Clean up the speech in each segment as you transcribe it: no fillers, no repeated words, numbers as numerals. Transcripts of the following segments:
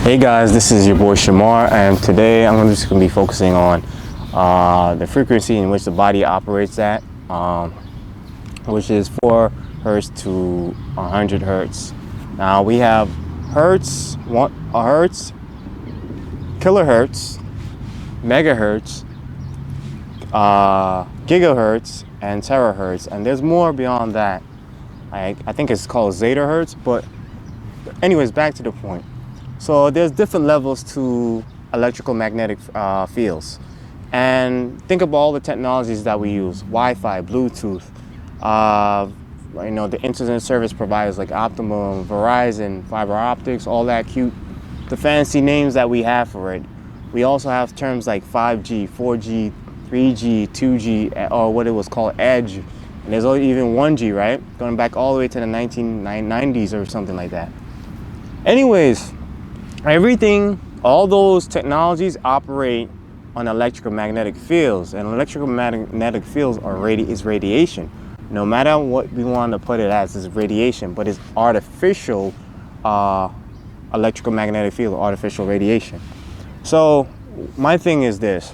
Hey guys, this is your boy Shamar, and today I'm just going to be focusing on the frequency in which the body operates at, which is 4 hertz to 100 hertz. Now we have hertz, kilohertz, megahertz, gigahertz, and terahertz, and there's more beyond that. I think it's called zeta hertz, but anyways, back to the point. So there's different levels to electrical magnetic fields, and think of all the technologies that we use: Wi-Fi, Bluetooth, the internet service providers like Optimum, Verizon, fiber optics, all that cute, the fancy names that we have for it. We also have terms like 5G, 4G, 3G, 2G, or what it was called Edge, and there's even 1G, right? Going back all the way to the 1990s or something like that. Anyways, all those technologies operate on electromagnetic fields, and electromagnetic fields is radiation. No matter what we want to put it as, it's radiation, but it's artificial electromagnetic field, artificial radiation. So my thing is this: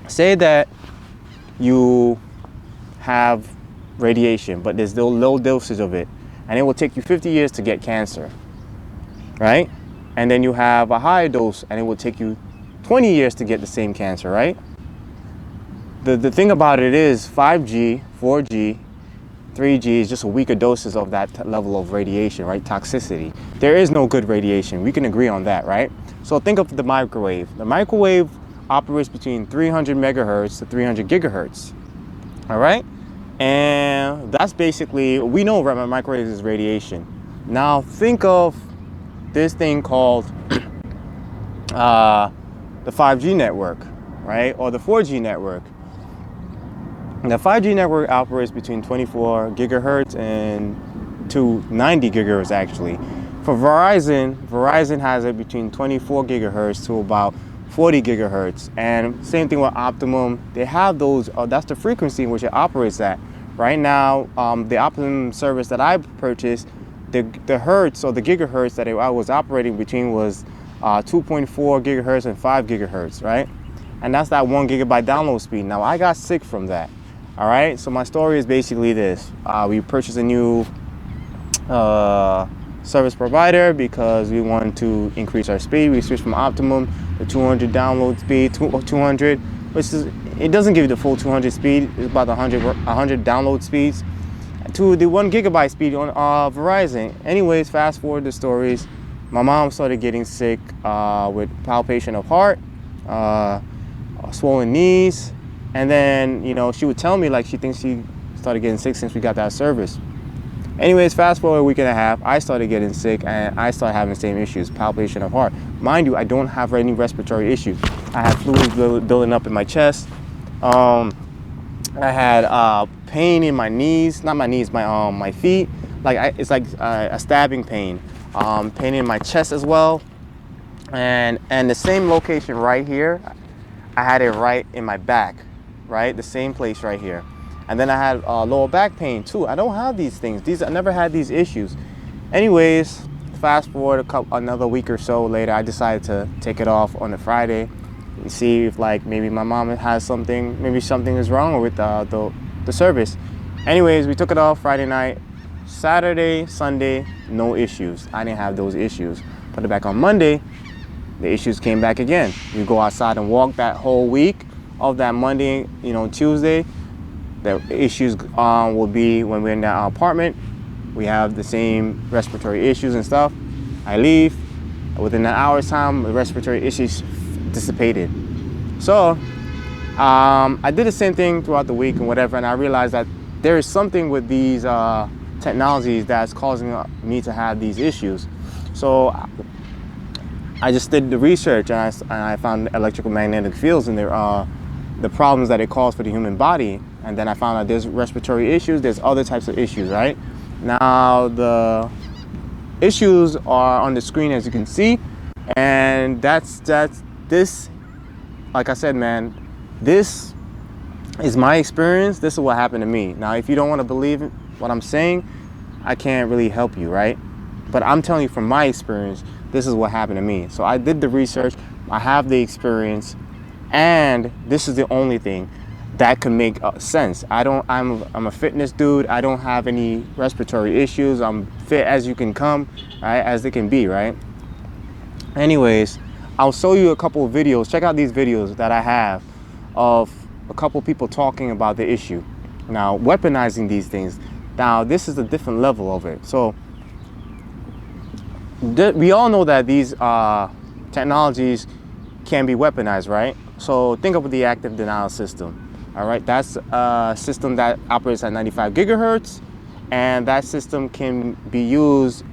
say that you have radiation, but there's no low dosage of it, and it will take you 50 years to get cancer, right? And then you have a high dose, and it will take you 20 years to get the same cancer, right? The thing about it is 5G, 4G, 3G is just a weaker doses of that level of radiation, right? Toxicity. There is no good radiation. We can agree on that, right? So think of the microwave. The microwave operates between 300 megahertz to 300 gigahertz, all right? And that's basically, we know microwave is radiation. Now think of this thing called the 5G network, right? Or the 4G network. The 5G network operates between 24 gigahertz and to 90 gigahertz actually. For Verizon has it between 24 gigahertz to about 40 gigahertz. And same thing with Optimum. They have those, that's the frequency in which it operates at. Right now, the Optimum service that I purchased, the hertz or the gigahertz that I was operating between was 2.4 gigahertz and 5 gigahertz, right? And that's that 1 gigabyte download speed. Now I got sick from that. All right, so my story is basically this: we purchased a new service provider because we wanted to increase our speed. We switched from Optimum to 200 download speed, 200, which is, it doesn't give you the full 200 speed. It's about 100 download speeds, to the 1 gigabyte speed on Verizon. Anyways, fast forward the stories. My mom started getting sick with palpitation of heart, swollen knees, and then she would tell me like she thinks she started getting sick since we got that service. Anyways, fast forward a week and a half, I started getting sick and I started having the same issues, palpitation of heart. Mind you, I don't have any respiratory issues. I have fluids building up in my chest. I had pain in my knees, not my knees, my feet. It's like a stabbing pain. Pain in my chest as well. And the same location right here, I had it right in my back, right? The same place right here. And then I had lower back pain too. I don't have these things. I never had these issues. Anyways, fast forward another week or so later, I decided to take it off on a Friday and see if maybe my mom has something, maybe something is wrong with the service. Anyways, we took it off Friday night. Saturday, Sunday, no issues. I didn't have those issues. Put it back on Monday, the issues came back again. We go outside and walk that whole week of that Monday, Tuesday. The issues will be when we're in our apartment. We have the same respiratory issues and stuff. I leave. Within an hour's time, the respiratory issues dissipated. So I did the same thing throughout the week and whatever, and I realized that there is something with these technologies that's causing me to have these issues. So I just did the research, and I found electromagnetic fields and the problems that it causes for the human body. And then I found out there's respiratory issues, there's other types of issues, right? Now the issues are on the screen, as you can see, and that's this. Like I said, man, this is my experience. This is what happened to me. Now, if you don't want to believe what I'm saying, I can't really help you, right? But I'm telling you from my experience, this is what happened to me. So I did the research, I have the experience, and this is the only thing that can make sense. I'm a fitness dude. I don't have any respiratory issues. I'm fit as you can come, right? As it can be, right? Anyways, I'll show you a couple of videos. Check out these videos that I have of a couple people talking about the issue. Now, weaponizing these things. Now, this is a different level of it. So, we all know that these technologies can be weaponized, right? So, think of the active denial system. All right, that's a system that operates at 95 gigahertz, and that system can be used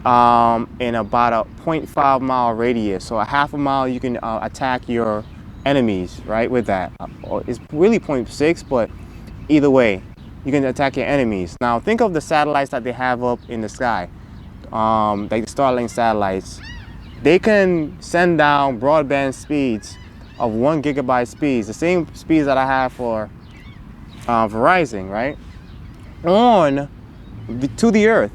in about a 0.5 mile radius. So a half a mile, you can attack your enemies, right, with that. It's really 0.6, but either way, you can attack your enemies. Now, think of the satellites that they have up in the sky, like the Starlink satellites. They can send down broadband speeds of 1 gigabyte speeds, the same speeds that I have for Verizon, right, to the Earth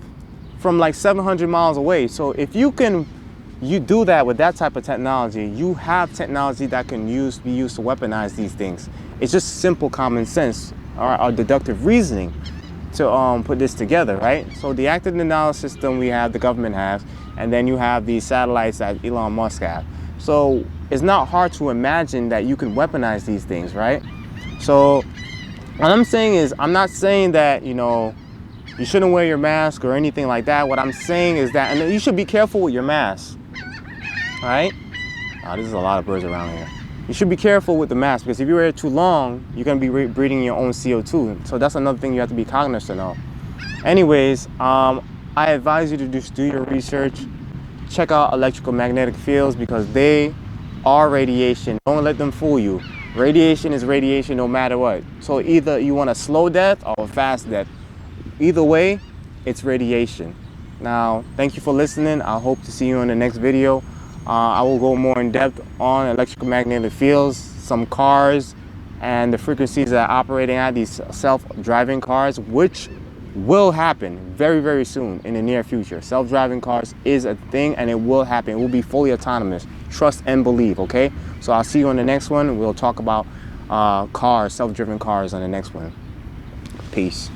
from like 700 miles away. So if you do that with that type of technology, you have technology that can be used to weaponize these things. It's just simple common sense or deductive reasoning to put this together, right? So the active denial system we have, the government has, and then you have these satellites that Elon Musk have. So it's not hard to imagine that you can weaponize these things, right? So what I'm saying is, I'm not saying that, you know, you shouldn't wear your mask or anything like that. What I'm saying is that, and you should be careful with your mask, all right? Oh, there's a lot of birds around here. You should be careful with the mask, because if you wear it too long, you're gonna be breathing your own CO2. So that's another thing you have to be cognizant of. Anyways, I advise you to just do your research. Check out electromagnetic fields, because they are radiation. Don't let them fool you. Radiation is radiation no matter what. So either you want a slow death or a fast death. Either way, it's radiation. Now, thank you for listening. I hope to see you in the next video. I will go more in depth on electromagnetic fields, some cars, and the frequencies that are operating at these self-driving cars, which will happen very, very soon in the near future. Self-driving cars is a thing, and it will happen. It will be fully autonomous. Trust and believe, okay? So I'll see you on the next one. We'll talk about cars, self-driven cars on the next one. Peace.